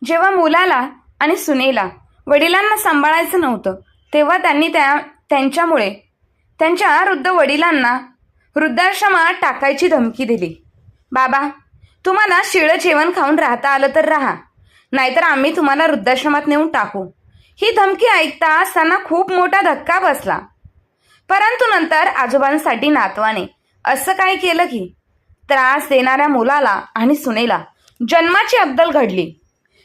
जेव्हा मुलाला आणि सुनेला वडिलांना सांभाळायचं नव्हतं तेव्हा त्यांनी त्यांच्यामुळे त्यांच्या वृद्ध वडिलांना वृद्धाश्रमात टाकायची धमकी दिली. बाबा, तुम्हाला शिळं जेवण खाऊन राहता आलं तर राहा, नाहीतर आम्ही तुम्हाला वृद्धाश्रमात नेऊन टाकू. ही धमकी ऐकताच त्यांना खूप मोठा धक्का बसला. परंतु नंतर आजोबांसाठी नातवाने असं काय केलं की त्रास देणाऱ्या मुलाला आणि सुनेला जन्माची अब्दल घडली.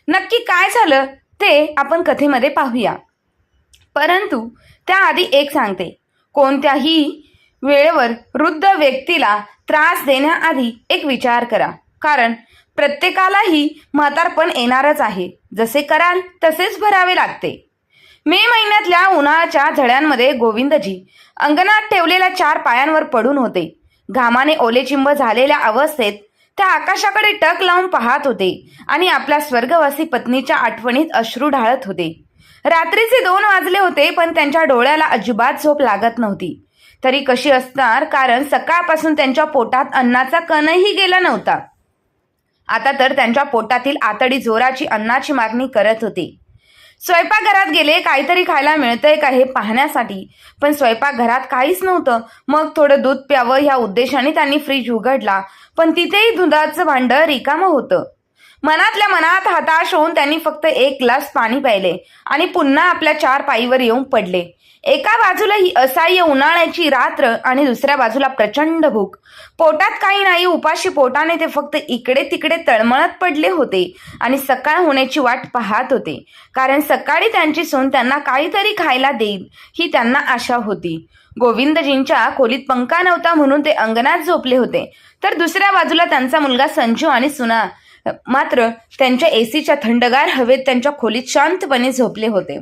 नक्की काय झालं ते आपण कथेमध्ये पाहूया. परंतु त्याआधी एक सांगते, कोणत्याही वेळेवर वृद्ध व्यक्तीला त्रास देण्याआधी एक विचार करा, कारण प्रत्येकालाही म्हातारपण येणारच आहे. जसे कराल तसेच भरावे लागते. मे महिन्यातल्या उन्हाळ्याच्या झळ्यांमध्ये गोविंदजी अंगणात ठेवलेल्या 4 पायांवर पडून होते. घामाने ओलेचिंब झालेल्या अवस्थेत त्या आकाशाकडे टक लावून पाहत होते आणि आपल्या स्वर्गवासी पत्नीच्या आठवणीत अश्रू ढाळत होते. रात्रीचे 2 वाजले होते, पण त्यांच्या डोळ्याला अजिबात झोप लागत नव्हती. तरी कशी असणार, कारण सकाळपासून त्यांच्या पोटात अन्नाचा कणही गेला नव्हता. आता तर त्यांच्या पोटातील आतडी जोराची अन्नाची मागणी करत होती. स्वयंपाकघरात गेले काहीतरी खायला मिळतंय का हे पाहण्यासाठी, पण स्वयंपाकघरात काहीच नव्हतं. मग थोडं दूध प्यावं ह्या उद्देशाने त्यांनी फ्रीज उघडला, पण तिथेही दुधाचं भांड रिकामं होतं. मनातल्या मनात हताश होऊन त्यांनी फक्त 1 ग्लास पाणी प्यायले आणि पुन्हा आपल्या 4 पायीवर येऊन पडले. एका बाजूला ही असह्य उन्हाळ्याची रात्र आणि दुसऱ्या बाजूला प्रचंड भूक. पोटात काही नाही, उपाशी पोटाने ते फक्त इकडे तिकडे तळमळत पडले होते आणि सकाळ होण्याची वाट पाहत होते, कारण सकाळी त्यांची सून त्यांना काहीतरी खायला देईल ही त्यांना आशा होती. गोविंदजींच्या खोलीत पंखा नव्हता म्हणून ते अंगणात झोपले होते, तर दुसऱ्या बाजूला त्यांचा मुलगा संजू आणि सुना मात्र त्यांच्या एसीच्या थंडगार हवेत त्यांच्या खोलीत शांतपणे झोपले होते.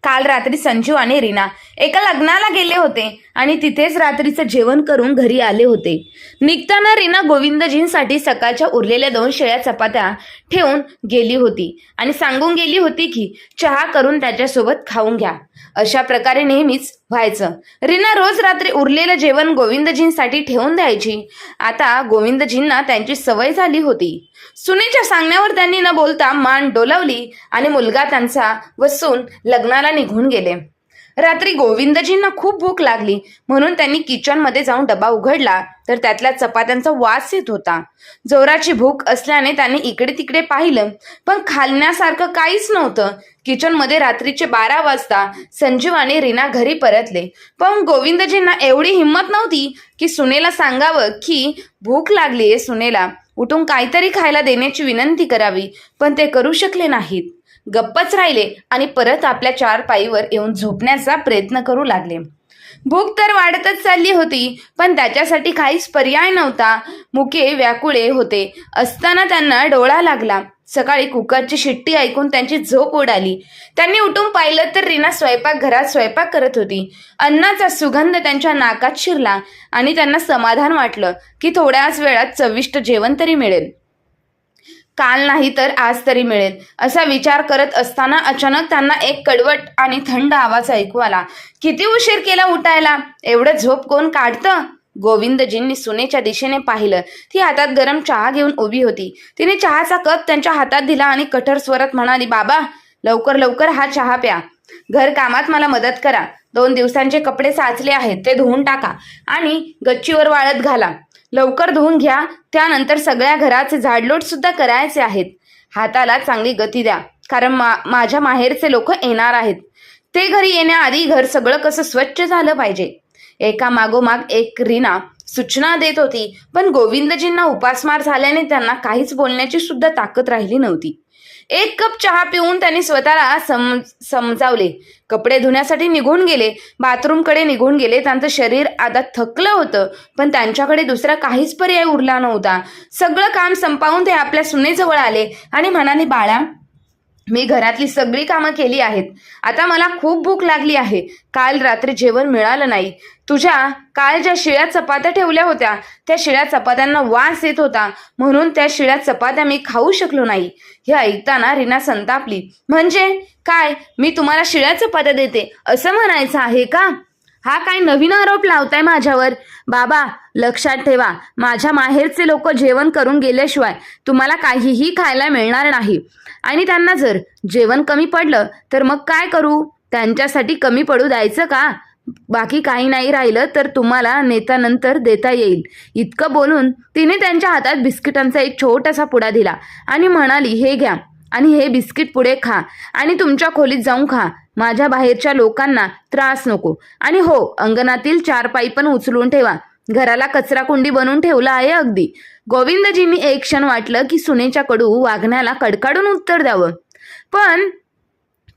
काल रात्री संजू आणि रीना एका लग्नाला गेले होते आणि तिथेच रात्रीचं जेवण करून घरी आले होते. निघताना रीना गोविंदजींसाठी सकाळच्या उरलेल्या 2 शिळ्या चपात्या ठेवून गेली होती आणि सांगून गेली होती की चहा करून त्याच्यासोबत खाऊन घ्या. अशा प्रकारे नेहमीच व्हायचं. रीना रोज रात्री उरलेलं जेवण गोविंदजींसाठी ठेवून द्यायची. आता गोविंदजींना त्यांची सवय झाली होती. सुनेच्या सांगण्यावर त्यांनी न बोलता मान डोलावली आणि मुलगा त्यांचा व सून लग्नाला निघून गेले. रात्री गोविंदजींना खूप भूक लागली म्हणून त्यांनी किचनमध्ये जाऊन डबा उघडला, तर त्यातल्या चपात्यांचा वास येत होता. जोराची भूक असल्याने त्यांनी इकडे तिकडे पाहिलं, पण खाण्यासारखं काहीच नव्हतं. किचनमध्ये रात्रीचे 12 वाजता संजीव आणि रीना घरी परतले, पण गोविंदजींना एवढी हिंमत नव्हती की सुनेला सांगावं की भूक लागलीये. सुनेला उठून काहीतरी खायला देण्याची विनंती करावी, पण ते करू शकले नाहीत. गप्पच राहिले आणि परत आपल्या 4 पायीवर येऊन झोपण्याचा प्रयत्न करू लागले. भूक तर वाढतच चालली होती, पण त्याच्यासाठी काहीच पर्याय नव्हता. मुके व्याकुळे होते असताना त्यांना डोळा लागला. सकाळी कुकरची शिट्टी ऐकून त्यांची झोप उडाली. त्यांनी उठून पाहिलं तर रीना स्वयंपाकघरात स्वयंपाक करत होती. अन्नाचा सुगंध त्यांच्या नाकात शिरला आणि त्यांना समाधान वाटलं की थोड्याच वेळात चविष्ट जेवण तरी मिळेल. काल नाही तर आज तरी मिळेल असा विचार करत असताना अचानक त्यांना एक कडवट आणि थंड आवाज ऐकू आला. किती उशीर केला उठायला, एवढं झोप कोण काढतं? गोविंदजींनी सुनेच्या दिशेने पाहिलं. ती हातात गरम चहा घेऊन उभी होती. तिने चहाचा कप त्यांच्या हातात दिला आणि कठोर स्वरात म्हणाली, बाबा, लवकर लवकर हा चहा प्या. घर कामात मला मदत करा. 2 दिवसांचे कपडे साचले आहेत, ते धुवून टाका आणि गच्चीवर वाळत घाला. लवकर धुवून घ्या, त्यानंतर सगळ्या घराचे झाडलोट सुद्धा करायचे आहेत. हाताला चांगली गती द्या, कारण माझ्या माहेरचे लोक येणार आहेत. ते घरी येण्याआधी घर सगळं कसं स्वच्छ झालं पाहिजे. एका मागोमाग एक रीना सूचना देत होती, पण गोविंदजींना उपासमार झाल्याने त्यांना काहीच बोलण्याची सुद्धा ताकद राहिली नव्हती. 1 कप चहा पिऊन त्यांनी स्वतःला समजावले. कपडे धुण्यासाठी निघून गेले. बाथरूमकडे निघून गेले. त्यांचं शरीर आता थकलं होतं, पण त्यांच्याकडे दुसरा काहीच पर्याय उरला नव्हता. सगळं काम संपवून ते आपल्या सुनेजवळ आले आणि म्हणाले, बाळा, मी घरातली सगळी कामं केली आहेत. आता मला खूप भूक लागली आहे. काल रात्री जेवण मिळालं नाही. तुझ्या काल ज्या शिळ्या चपात्या ठेवल्या होत्या त्या शिळ्या चपात्यांना वास येत होता, म्हणून त्या शिळ्या चपात्या मी खाऊ शकलो नाही. हे ऐकताना रीना संतापली. म्हणजे काय, मी तुम्हाला शिळ्या चपात्या देते असं म्हणायचं आहे का? हा काय नवीन आरोप लावताय माझ्यावर? बाबा, लक्षात ठेवा, माझ्या माहेरचे लोक जेवण करून गेल्याशिवाय तुम्हाला काहीही खायला मिळणार नाही. आणि त्यांना जर जेवण कमी पडलं तर मग काय करू? त्यांच्यासाठी कमी पडू द्यायचं का? बाकी काही नाही राहिलं तर तुम्हाला नेत्यानंतर देता येईल. इतकं बोलून तिने त्यांच्या हातात बिस्किटांचा एक छोटासा पुडा दिला आणि म्हणाली, हे घ्या आणि हे बिस्किट पुढे खा आणि तुमच्या खोलीत जाऊन खा. माझ्या बाहेरच्या लोकांना त्रास नको. आणि हो, अंगणातील चारपाई पण उचलून ठेवा. घराला कचरा कुंडी बनवून ठेवला आहे अगदी. गोविंदजींनी एक क्षण वाटलं की सुनेच्या कडू वागण्याला कडकाडून उत्तर द्यावं, पण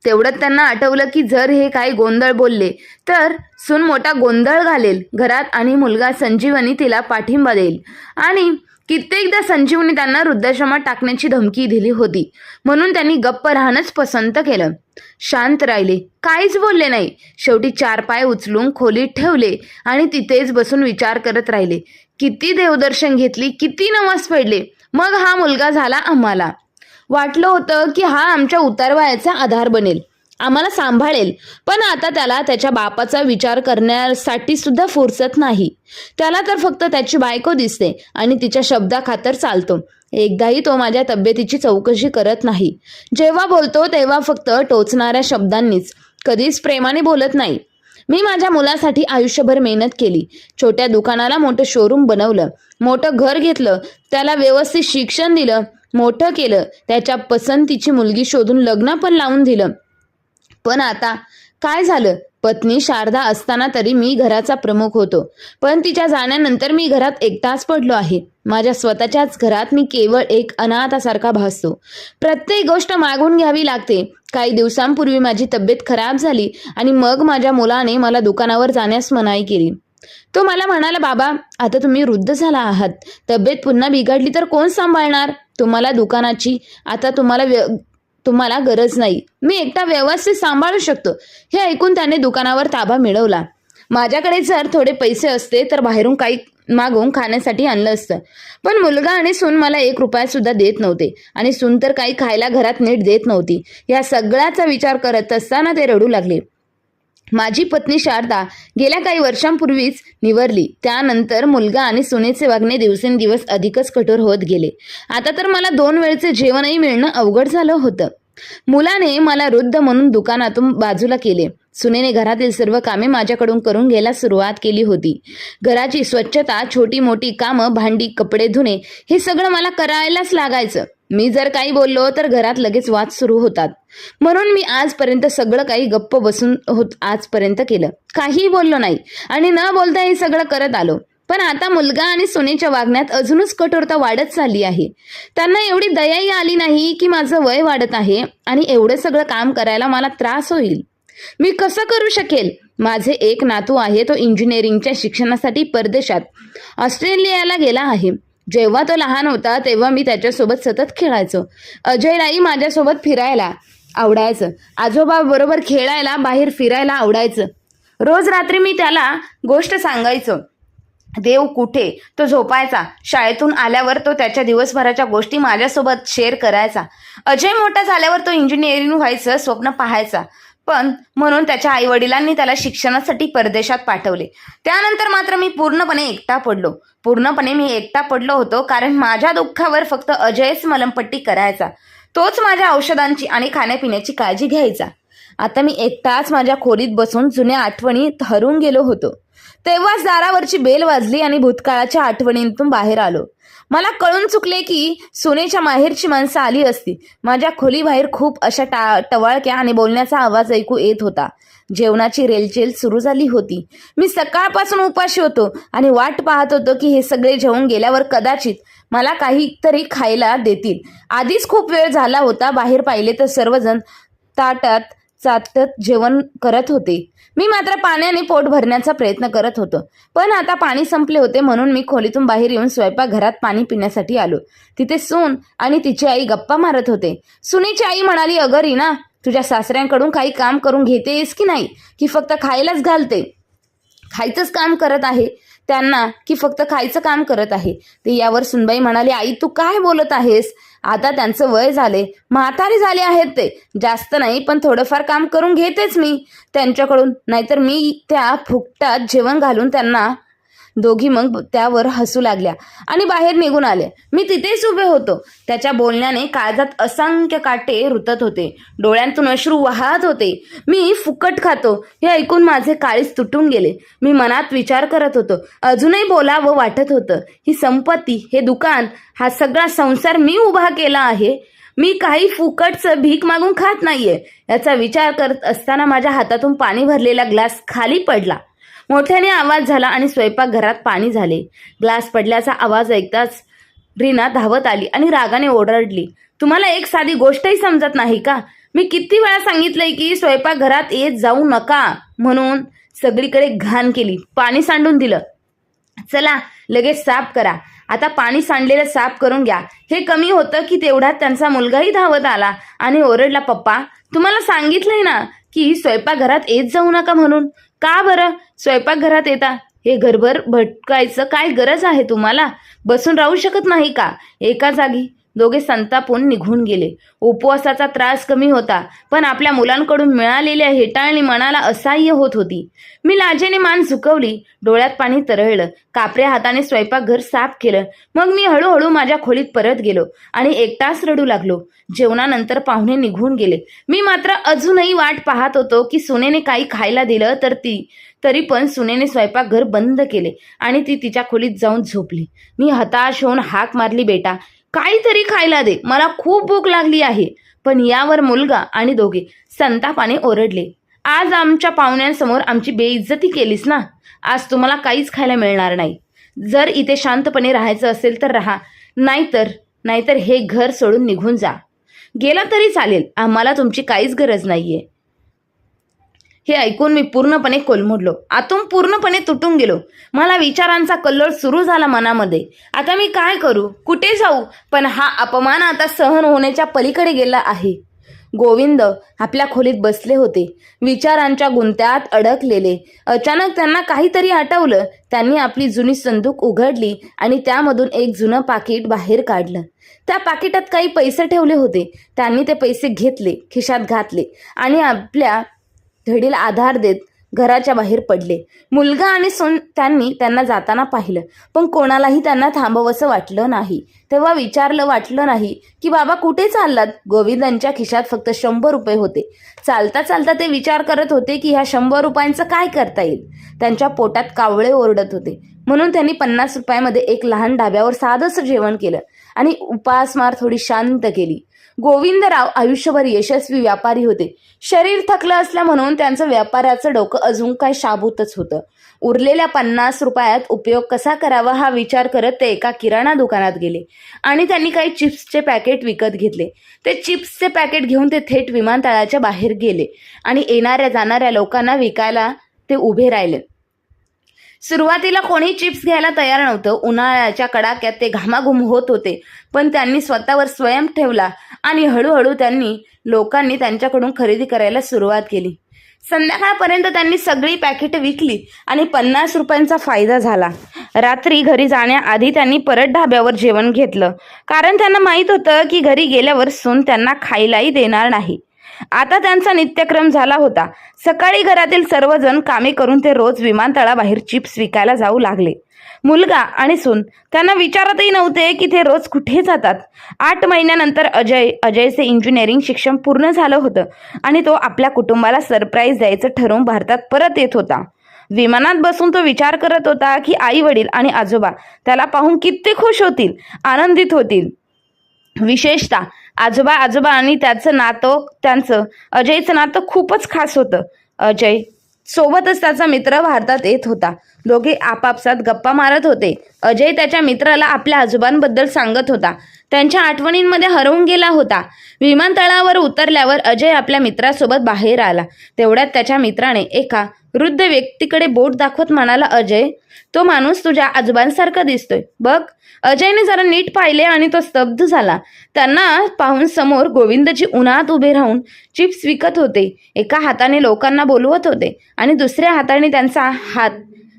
तेवढं त्यांना आठवलं की जर हे काही गोंधळ बोलले तर सून मोठा गोंधळ घालेल घरात आणि मुलगा संजीवनी तिला पाठिंबा देईल. आणि कित्येकदा संजीवनी त्यांना वृद्धाश्रमात टाकण्याची धमकी दिली होती, म्हणून त्यांनी गप्प राहणंच पसंत केलं. शांत राहिले, काहीच बोलले नाही. शेवटी चार पाय उचलून खोलीत ठेवले आणि तिथेच बसून विचार करत राहिले. किती देवदर्शन घेतली, किती नमाज पडले, मग हा मुलगा झाला आम्हाला. वाटलं होतं की हा आमच्या उतारवयाचा आधार बनेल, आम्हाला सांभाळेल. पण आता त्याला त्याच्या बापाचा विचार करण्यासाठी सुद्धा फुरसत नाही. त्याला तर फक्त त्याची बायको दिसते आणि तिच्या शब्दाखातर चालतो. एकदाही तो माझ्या तब्येतीची चौकशी करत नाही. जेव्हा बोलतो तेव्हा फक्त टोचणाऱ्या शब्दांनीच, कधीच प्रेमाने बोलत नाही. मी माझ्या मुलासाठी आयुष्यभर मेहनत केली. छोट्या दुकानाला मोठं शोरूम बनवलं, मोठं घर घेतलं, त्याला व्यवस्थित शिक्षण दिलं, मोठं केलं, त्याच्या पसंतीची मुलगी शोधून लग्न पण लावून दिलं. पण आता काय झालं? पत्नी शारदा असताना तरी मी घराचा प्रमुख होतो, पण तिच्या जाण्यानंतर मी घरात एकटाच पडलो आहे. माझ्या स्वतःच्याच घरात मी केवळ एक अनाथासारखा भासतो. प्रत्येक गोष्ट मागून घ्यावी लागते. काही दिवसांपूर्वी माझी तब्येत खराब झाली आणि मग माझ्या मुलाने मला दुकानावर जाण्यास मनाई केली. तो मला म्हणाला, बाबा, आता तुम्ही वृद्ध झाला आहात, तब्येत पुन्हा बिघडली तर कोण सांभाळणार तुम्हाला दुकानाची? आता तुम्हाला गरज नाही, मी एकटा व्यवस्थित सांभाळू शकतो. हे ऐकून त्याने दुकानावर ताबा मिळवला. माझ्याकडे जर थोडे पैसे असते तर बाहेरून काही मागून खाण्यासाठी आणलं असतं, पण मुलगा आणि सून मला 1 रुपया सुद्धा देत नव्हते आणि सून तर काही खायला घरात नीट देत नव्हती. या सगळ्याचा विचार करत असताना ते रडू लागले. माझी पत्नी शारदा गेल्या काही वर्षांपूर्वीच निवरली. त्यानंतर मुलगा आणि सुनेचे वागणे दिवसेंदिवस अधिकच कठोर होत गेले. आता तर मला 2 वेळचे जेवणही मिळणं अवघड झालं होतं. मुलाने मला वृद्ध म्हणून दुकानातून बाजूला केले. सुनेने घरातील सर्व कामे माझ्याकडून करून घ्यायला सुरुवात केली होती. घराची स्वच्छता, छोटी मोठी कामं, भांडी, कपडे धुणे, हे सगळं मला करायलाच लागायचं. मी जर काही बोललो तर घरात लगेच वाद सुरू होतात. म्हणून मी आजपर्यंत सगळं काही गप्प बसून आजपर्यंत केलं, काही बोललो नाही आणि न बोलता हे सगळं करत आलो. पण आता मुलगा आणि सुनेच्या वागण्यात अजूनच कठोरता वाढत चालली आहे. त्यांना एवढी दयाही आली नाही की माझं वय वाढत आहे आणि एवढं सगळं काम करायला मला त्रास होईल. मी कसं करू शकेल? माझे एक नातू आहे, तो इंजिनिअरिंगच्या शिक्षणासाठी परदेशात ऑस्ट्रेलियाला गेला आहे. जेव्हा तो लहान होता तेव्हा मी त्याच्यासोबत सतत खेळायचो. अजयलाही माझ्यासोबत फिरायला आवडायचं. आजोबा बरोबर खेळायला, बाहेर फिरायला आवडायचं. रोज रात्री मी त्याला गोष्ट सांगायचो. देव कुठे? तो झोपायचा. शाळेतून आल्यावर तो त्याच्या दिवसभराच्या गोष्टी माझ्यासोबत शेअर करायचा. अजय मोठा झाल्यावर तो इंजिनिअरिंग व्हायचं स्वप्न पाहायचा, पण म्हणून त्याच्या आई वडिलांनी त्याला शिक्षणासाठी परदेशात पाठवले. त्यानंतर मात्र मी पूर्णपणे एकटा पडलो होतो, कारण माझ्या दुःखावर फक्त अजयच मलमपट्टी करायचा. तोच माझ्या औषधांची आणि खाण्यापिण्याची काळजी घ्यायचा. आता मी एकटाच माझ्या खोलीत बसून जुन्या आठवणीत हरून गेलो होतो. तेव्हाच दारावरची बेल वाजली आणि भूतकाळाच्या आठवणींतून बाहेर आलो. मला कळून चुकले की सुनेच्या माहेरची माणसं आली असती. माझ्या खोलीबाहेर खूप अशा टवाळक्या आणि बोलण्याचा आवाज ऐकू येत होता. जेवणाची रेलचेल सुरू झाली होती. मी सकाळपासून उपाशी होतो आणि वाट पाहत होतो की हे सगळे जेवून गेल्यावर कदाचित मला काहीतरी खायला देतील. आधीच खूप वेळ झाला होता. बाहेर पाहिले तर सर्वजण ताटात चाटत जेवण करत होते. मी मात्र पाण्याने पोट भरण्याचा प्रयत्न करत होतो, पण आता पाणी संपले होते. म्हणून मी खोलीतून बाहेर येऊन स्वयंपाकघरात पाणी पिण्यासाठी आलो. तिथे सून आणि तिची आई गप्पा मारत होते. सुनेची आई म्हणाली, अगं रीना, तुझ्या सासऱ्यांकडून काही काम करून घेतेस की नाही, की फक्त खायलाच घालते? खायचंच काम करत आहे त्यांना की फक्त खायचं काम करत आहे ते? यावर सुनबाई म्हणाली, आई तू काय बोलत आहेस? आता त्यांचं वय झाले, म्हातारी झाले आहेत ते. जास्त नाही पण थोडंफार काम करून घेतेच मी त्यांच्याकडून, नाहीतर मी त्या फुकटात जेवण घालून त्यांना. दोघी मग त्यावर हसू लागल्या आणि बाहेर निघून आल्या. मी तिथेच उभे होतो. त्याच्या बोलण्याने काळजात असंख्य काटे रुतत होते, डोळ्यांतून अश्रू वाहत होते. मी फुकट खातो हे ऐकून माझे काळीज तुटून गेले. मी मनात विचार करत होतो. अजूनही बोलावं वाटत होतं. ही संपत्ती, हे दुकान, हा सगळा संसार मी उभा केला आहे. मी काही फुकटचं भीक मागून खात नाहीये. याचा विचार करत असताना माझ्या हातातून पाणी भरलेला ग्लास खाली पडला. मोठ्याने आवाज झाला आणि स्वयंपाकघरात पाणी झाले. ग्लास पडल्याचा आवाज ऐकताच रीना धावत आली आणि रागाने ओरडली, तुम्हाला एक साधी गोष्टही समजत नाही का? मी किती वेळा सांगितलंय की स्वयंपाकघरात येत जाऊ नका म्हणून. सगळीकडे घाण केली, पाणी सांडून दिलं. चला लगेच साफ करा. आता पाणी सांडलेलं साफ करून घ्या. हे कमी होतं की तेवढ्यात त्यांचा मुलगाही धावत आला आणि ओरडला, पप्पा तुम्हाला सांगितलंय ना की स्वयंपाकघरात येत जाऊ नका म्हणून. का बरं स्वयंपाकघरात येता? हे घरभर भटकायचं काय गरज आहे तुम्हाला? बसून राहू शकत नाही का एका जागी? दोघे संतापून निघून गेले. उपवासाचा त्रास कमी होता, पण आपल्या मुलांकडून मिळालेल्या हेटाळणी मनाला असह्य होत होती. मी लाजेने मान झुकवली. डोळ्यात पाणी तरळलं. कापऱ्या हाताने स्वयंपाकघर साफ केलं. मग मी हळूहळू माझ्या खोलीत परत गेलो आणि एकटाच रडू लागलो. जेवणानंतर पाहुणे निघून गेले. मी मात्र अजूनही वाट पाहत होतो की सुनेने काही खायला दिलं तरी पण सुनेने स्वयंपाकघर बंद केले आणि ती तिच्या खोलीत जाऊन झोपली. मी हताश होऊन हाक मारली, बेटा काहीतरी खायला दे, मला खूप भूक लागली आहे. पण यावर मुलगा आणि दोघे संतापाने ओरडले, आज आमच्या पाहुण्यांसमोर आमची बेइज्जती केलीस ना, आज तुम्हाला काहीच खायला मिळणार नाही. जर इथे शांतपणे राहायचं असेल तर राहा, नाहीतर हे घर सोडून निघून जा. गेला तरी चालेल, आम्हाला तुमची काहीच गरज नाहीये. हे ऐकून मी पूर्णपणे कोलमडलो. आतून पूर्णपणे तुटून गेलो. मला विचारांचा कल्लोळ सुरू झाला मनामध्ये. आता मी काय करू, कुठे जाऊ? पण हा अपमान आता सहन होण्याच्या पलीकडे गेला आहे. गोविंद आपल्या खोलीत बसले होते, विचारांच्या गुंत्यात अडकलेले. अचानक त्यांना काहीतरी आठवलं. त्यांनी आपली जुनी संदूक उघडली आणि त्यामधून एक जुनं पाकिट बाहेर काढलं. त्या पाकिटात काही पैसे ठेवले होते. त्यांनी ते पैसे घेतले, खिशात घातले आणि आपल्या धडीला आधार देत घराच्या बाहेर पडले. मुलगा आणि सून त्यांना जाताना पाहिलं, पण कोणालाही त्यांना थांबवसं वाटलं नाही. तेव्हा वाटलं नाही की बाबा कुठे चाललात? गोविंदांच्या खिशात फक्त 100 रुपये होते. चालता चालता ते विचार करत होते की ह्या 100 रुपयांचं काय करता येईल. त्यांच्या पोटात कावळे ओरडत होते. म्हणून त्यांनी 50 रुपयामध्ये एक लहान ढाब्यावर साधंसं जेवण केलं आणि उपासमार थोडी शांत केली. गोविंदराव आयुष्यभर यशस्वी व्यापारी होते. शरीर थकलं असल्या म्हणून त्यांचं व्यापाराचं डोकं अजून काय शाबूतच होतं. उरलेल्या 50 रुपयात उपयोग कसा करावा हा विचार करत ते एका किराणा दुकानात गेले आणि त्यांनी काही चिप्सचे पॅकेट विकत घेतले. ते चिप्सचे पॅकेट घेऊन ते थेट विमानतळाच्या बाहेर गेले आणि येणाऱ्या जाणाऱ्या लोकांना विकायला ते उभे राहिले. सुरुवातीला कोणी चिप्स घ्यायला तयार नव्हतं. उन्हाळ्याच्या कडाक्यात ते घामाघूम होत होते, पण त्यांनी स्वतःवर स्वयं ठेवला आणि हळूहळू लोकांनी त्यांच्याकडून खरेदी करायला सुरुवात केली. संध्याकाळपर्यंत त्यांनी सगळी पॅकेट विकली आणि 50 रुपयांचा फायदा झाला. रात्री घरी जाण्याआधी त्यांनी परत ढाब्यावर जेवण घेतलं, कारण त्यांना माहीत होतं की घरी गेल्यावर सून त्यांना खायलाही देणार नाही. आता त्यांचा नित्यक्रम झाला होता. सकाळी घरातील सर्वजण कामे करून ते रोज विमानतळाबाहेर चिप्स विकायला जाऊ लागले. मुलगा आणि सून त्यांना विचारतही नव्हते की ते रोज कुठे जातात. 8 महिन्यानंतर अजयचे इंजिनिअरिंग शिक्षण पूर्ण झालं होतं आणि तो आपल्या कुटुंबाला सरप्राईज द्यायचं ठरवून भारतात परत येत होता. विमानात बसून तो विचार करत होता की आई वडील आणि आजोबा त्याला पाहून किती खुश होतील, आनंदित होतील. विशेषतः आजोबा आणि त्यांचं अजयचं नातं खूपच खास होतं. अजय सोबतच त्याचा मित्र भारतात येत होता. दोघे आपापसात गप्पा मारत होते. अजय त्याच्या मित्राला आपल्या आजोबांबद्दल सांगत होता. त्यांच्या आठवणींमध्ये हरवून गेला होता. विमानतळावर उतरल्यावर अजय आपल्या मित्रासोबत बाहेर आला. तेवढ्यात त्याच्या मित्राने एका वृद्ध व्यक्तीकडे बोट दाखवत म्हणाला, अजय तो माणूस तुझ्या आजोबांसारखा दिसतोय बघ. अजयने जरा नीट पाहिले आणि तो स्तब्ध झाला. त्यांना पाहून समोर गोविंदजी उन्हात उभे राहून चिप्स विकत होते. एका हाताने लोकांना बोलवत होते आणि दुसऱ्या हाताने त्यांचा हात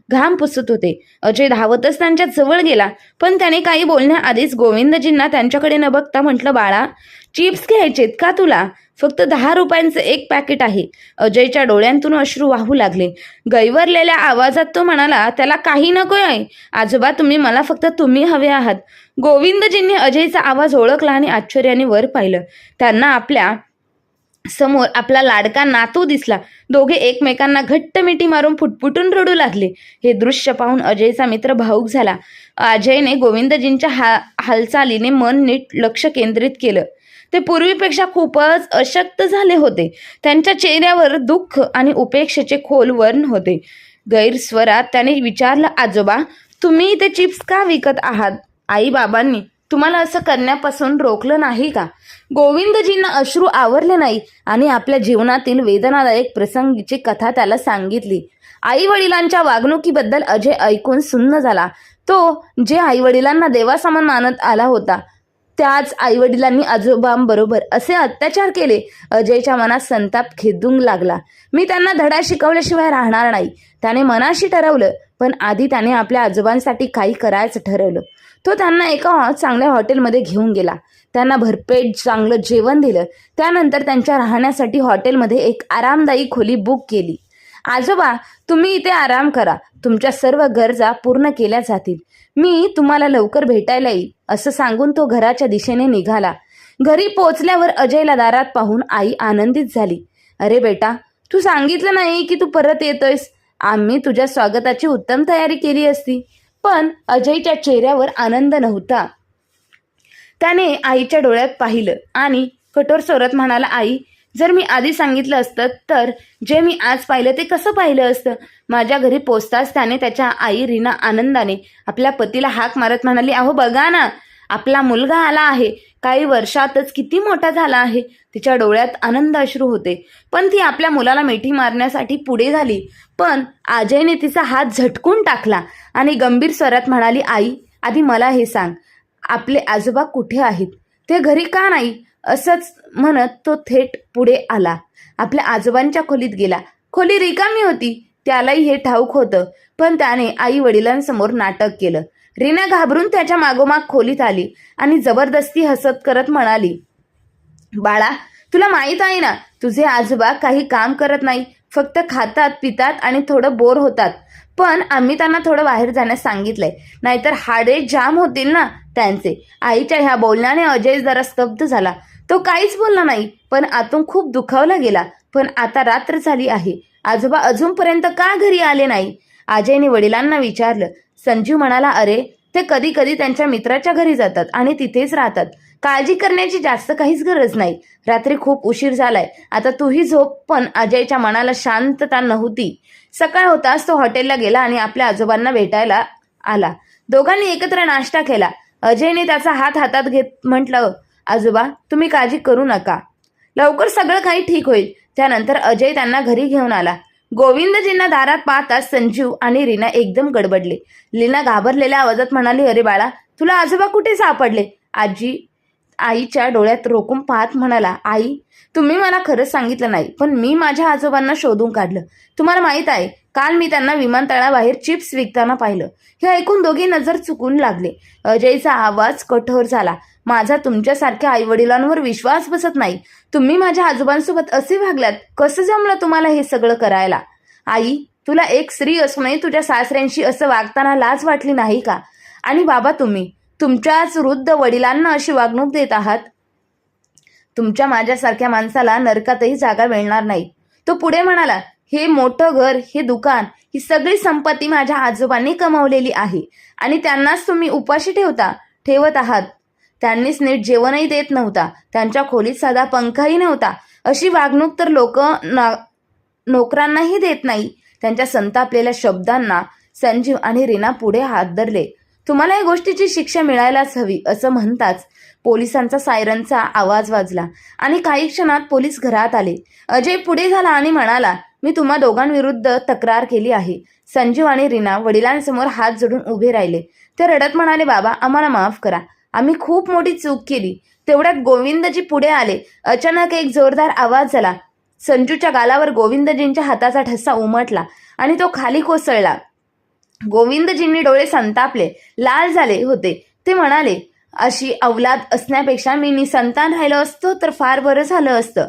घाम पुसत होते. अजय धावतच त्यांच्या जवळ गेला, पण त्याने काही बोलण्याआधीच गोविंदजींना त्यांच्याकडे न बघता म्हटलं, बाळा, चिप्स घ्यायचेत का तुला? फक्त 10 रुपयांचं एक पॅकेट आहे. अजयच्या डोळ्यांतून अश्रू वाहू लागले. गैवरलेल्या आवाजात तो म्हणाला, त्याला काही नको आहे आजोबा, मला फक्त तुम्ही हवे आहात. गोविंदजींनी अजयचा आवाज ओळखला आणि आश्चर्याने वर पाहिलं. त्यांना आपल्या समोर आपला लाडका नातू दिसला. दोघे एकमेकांना घट्ट मिठी मारून फुटफुटून रडू लागले. हे दृश्य पाहून अजयचा मित्र भावूक झाला. अजयने गोविंदजींच्या हालचालीने मन नीट लक्ष केंद्रित केलं. ते पूर्वीपेक्षा खूपच अशक्त झाले होते. त्यांच्या चेहऱ्यावर दुःख आणि उपेक्षेचे खोल वर्ण होते. गैरस्वरात त्याने विचारलं, आजोबा, तुम्ही इथे चिप्स का विकत आहात? आई बाबांनी तुम्हाला असं करण्यापासून रोखलं नाही का? गोविंदजींना अश्रू आवरले नाही आणि आपल्या जीवनातील वेदनादायक प्रसंगीची कथा त्याला सांगितली. आई वडिलांच्या वागणुकीबद्दल अजय ऐकून सुन्न झाला. तो जे आई वडिलांना देवासमान मानत आला होता, त्याच आई वडिलांनी आजोबांबरोबर असे अत्याचार केले. अजयच्या मनात संताप खेदून लागला. मी त्यांना धडा शिकवल्याशिवाय राहणार नाही, त्याने मनाशी ठरवलं. पण आधी त्याने आपल्या आजोबांसाठी काही करायचं ठरवलं. तो त्यांना एका चांगल्या हॉटेलमध्ये घेऊन गेला. त्यांना भरपेट चांगलं जेवण दिलं. त्यानंतर त्यांच्या राहण्यासाठी हॉटेलमध्ये एक आरामदायी खोली बुक केली. आजोबा, तुम्ही इथे आराम करा, तुमच्या सर्व गरजा पूर्ण केल्या जातील. मी तुम्हाला लवकर भेटायला येईल, असं सांगून तो घराच्या दिशेने निघाला. घरी पोचल्यावर अजयला दारात पाहून आई आनंदित झाली. अरे बेटा, तू सांगितलं नाही की तू परत येतोयस? आम्ही तुझ्या स्वागताची उत्तम तयारी केली असती. पण अजयच्या चेहऱ्यावर आनंद नव्हता. त्याने आईच्या डोळ्यात पाहिलं आणि कठोर स्वरात म्हणाला, आई, जर मी आधी सांगितलं असतं तर जे मी आज पाहिलं ते कसं पाहिलं असतं? माझ्या घरी पोचताच त्याने त्याच्या आई रीना आनंदाने आपल्या पतीला हाक मारत म्हणाली, अहो बघा ना, आपला मुलगा आला आहे. काही वर्षातच किती मोठा झाला आहे. तिच्या डोळ्यात आनंद अश्रू होते. पण ती आपल्या मुलाला मिठी मारण्यासाठी पुढे झाली. पण अजयने तिचा हात झटकून टाकला आणि गंभीर स्वरात म्हणाली, आई, आधी मला हे सांग, आपले आजोबा कुठे आहेत? ते घरी का नाही? असंच म्हणत तो थेट पुढे आला. आपल्या आजोबांच्या खोलीत गेला. खोली रिकामी होती. त्यालाही हे ठाऊक होतं, पण त्याने आई वडिलांसमोर नाटक केलं. रीना घाबरून त्याच्या मागोमाग खोलीत आली आणि जबरदस्ती हसत करत म्हणाली, बाळा, तुला माहित आहे ना, तुझे आजोबा काही काम करत नाही, फक्त खातात, पितात आणि थोडं बोर होतात. पण आम्ही त्यांना थोडं बाहेर जाण्यास सांगितलंय, नाहीतर हाडे जाम होतील ना त्यांचे. आईच्या ह्या बोलण्याने अजय जरा स्तब्ध झाला. तो काहीच बोलला नाही, पण आतून खूप दुखावला गेला. पण आता रात्र झाली आहे, आजोबा अजूनपर्यंत का घरी आले नाही? अजयने वडिलांना विचारलं. संजीव म्हणाला, अरे, ते कधी कधी त्यांच्या मित्राच्या घरी जातात आणि तिथेच राहतात. काळजी करण्याची जास्त काहीच गरज नाही. रात्री खूप उशीर झालाय, आता तूही झोप. पण अजयच्या मनाला शांतता नव्हती. सकाळ होताच तो हॉटेलला गेला आणि आपल्या आजोबांना भेटायला आला. दोघांनी एकत्र नाश्ता केला. अजयने त्याचा हात हातात घेत म्हटलं, आजोबा, तुम्ही काळजी करू नका, लवकर सगळं काही ठीक होईल. त्यानंतर अजय त्यांना घरी घेऊन आला. गोविंदजींना दारात पाहताच संजीव आणि रीना एकदम गडबडले. लीना घाबरलेल्या आवाजात म्हणाली, अरे बाळा, तुला आजोबा कुठे सापडले? आजी आईच्या डोळ्यात रोखून पाहत म्हणाला, आई, तुम्ही मला खरंच सांगितलं नाही, पण मी माझ्या आजोबांना शोधून काढलं. तुम्हाला माहित आहे, काल मी त्यांना विमानतळाबाहेर चिप्स विकताना पाहिलं. हे ऐकून दोघे नजर चुकून लागले. अजयचा आवाज कठोर झाला, माझा तुमच्यासारख्या आईवडिलांवर विश्वास बसत नाही. तुम्ही माझ्या आजोबांसोबत असे वागलात, कसं जमलं तुम्हाला हे सगळं करायला? आई, तुला एक स्त्री असूनही तुझ्या सासऱ्यांशी असं वागताना लाज वाटली नाही का? आणि बाबा, तुम्ही तुमच्याच वृद्ध वडिलांना अशी वागणूक देत आहात. तुमच्या माझ्यासारख्या माणसाला नरकातही जागा मिळणार नाही. तो पुढे म्हणाला, हे मोठं घर, हे दुकान, ही सगळी संपत्ती माझ्या आजोबांनी कमावलेली आहे आणि त्यांनाच तुम्ही उपाशी ठेवत आहात. त्यांनीच नीट जेवणही देत नव्हता, त्यांच्या खोलीत साधा पंखाही नव्हता. अशी वागणूक तर लोक नोकरांनाही देत नाही. त्यांच्या संतापलेल्या शब्दांना संजीव आणि रीना पुढे हात धरले. तुम्हाला या गोष्टीची शिक्षा मिळायलाच हवी, असं म्हणताच पोलिसांचा सायरनचा आवाज वाजला आणि काही क्षणात पोलीस घरात आले. अजय पुढे झाला आणि म्हणाला, मी तुम्हा दोघांविरुद्ध तक्रार केली आहे. संजीव आणि रीना वडिलांसमोर हात जोडून उभे राहिले. ते रडत म्हणाले, बाबा, आम्हाला माफ करा, आम्ही खूप मोठी चूक केली. तेवढ्यात गोविंदजी पुढे आले. अचानक एक जोरदार आवाज झाला. संजूच्या गालावर गोविंदजींच्या हाताचा ठसा उमटला आणि तो खाली कोसळला. गोविंदजींनी डोळे संतापले, लाल झाले होते. ते म्हणाले, अशी औलाद असण्यापेक्षा मी निसंतान राहिलो असतो तर फार बरं झालं असतं.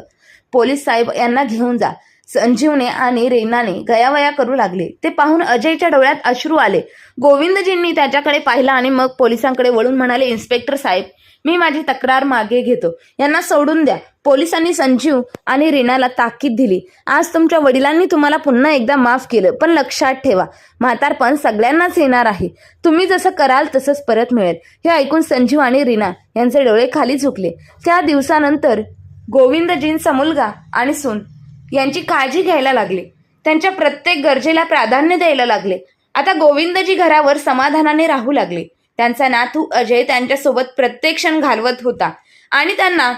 पोलीस साहेब यांना घेऊन जा. संजीवने आणि रीनाने गयावया करू लागले. ते पाहून अजयच्या डोळ्यात अश्रू आले. गोविंदजींनी त्याच्याकडे पाहिलं आणि मग पोलिसांकडे वळून म्हणाले, इन्स्पेक्टर साहेब, मी माझी तक्रार मागे घेतो. यांना सोडून द्या. पोलिसांनी संजीव आणि रीनाला ताकीद दिली. आज तुमच्या वडिलांनी तुम्हाला पुन्हा एकदा माफ केलं, पण लक्षात ठेवा, म्हातारपण सगळ्यांनाच येणार आहे. तुम्ही जसं कराल तसंच परत मिळेल. हे ऐकून संजीव आणि रीना यांचे डोळे खाली झुकले. त्या दिवसानंतर गोविंदजींचा मुलगा आणि सून यांची काळजी घ्यायला लागले. त्यांच्या प्रत्येक गरजेला प्राधान्य द्यायला लागले. आता गोविंदजी घरावर समाधानाने राहू लागले. त्यांचा नातू अजय त्यांच्यासोबत प्रत्येक क्षण घालवत होता आणि त्यांना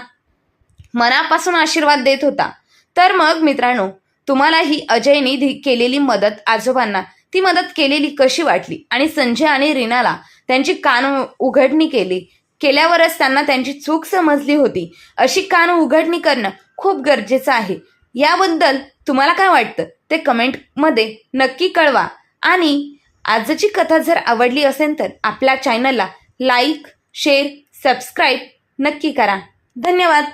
मनापासून आशीर्वाद देत होता. तर मग मित्रांनो, तुम्हाला ही अजयने केलेली मदत, आजोबांना ती मदत केलेली कशी वाटली? आणि संजय आणि रीनाला त्यांची कान उघडणी केल्यावरच त्यांना त्यांची चूक समजली होती. अशी कान उघडणी करणं खूप गरजेचं आहे. याबद्दल तुम्हाला काय वाटतं ते कमेंटमध्ये नक्की कळवा. आणि आजची कथा जर आवडली असेल तर आपल्या चॅनलला लाईक, शेअर, सबस्क्राईब नक्की करा. धन्यवाद.